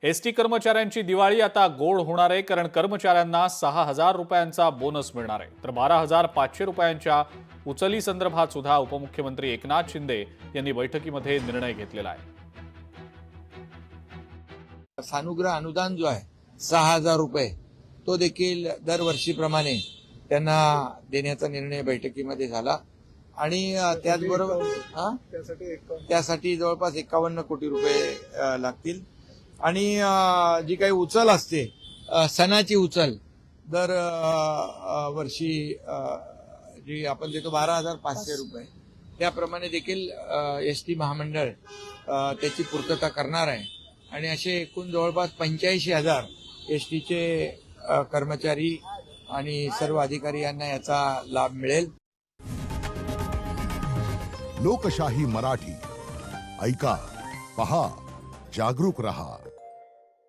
ST कर्मचाऱ्यांची दिवाळी आता गोड होणार आहे, कारण कर्मचाऱ्यांना 6,000 रुपयांचा बोनस मिळणार आहे. तर 12,500 रुपयांच्या उचली संदर्भात सुद्धा उपमुख्यमंत्री एकनाथ शिंदे यांनी बैठकीमध्ये निर्णय घेतलेला आहे. सानुग्रह अनुदान जो आहे 6,000 रुपये तो देखील दरवर्षीप्रमाणे त्यांना देण्याचा निर्णय बैठकीमध्ये झाला आणि त्याचबरोबर त्यासाठी जवळपास 51 कोटी रुपये लागतील. आणि जी काही उचल असते सणाची उचल दर वर्षी जी आपण देतो 12,500 रुपये, त्याप्रमाणे देखील एसटी महामंडळ त्याची पूर्तता करणार आहे आणि असे एकूण जवळपास 85,000 एसटीचे कर्मचारी आणि सर्व अधिकारी यांना याचा लाभ मिळेल. लोकशाही मराठी ऐका, पहा, जागरूक रहा.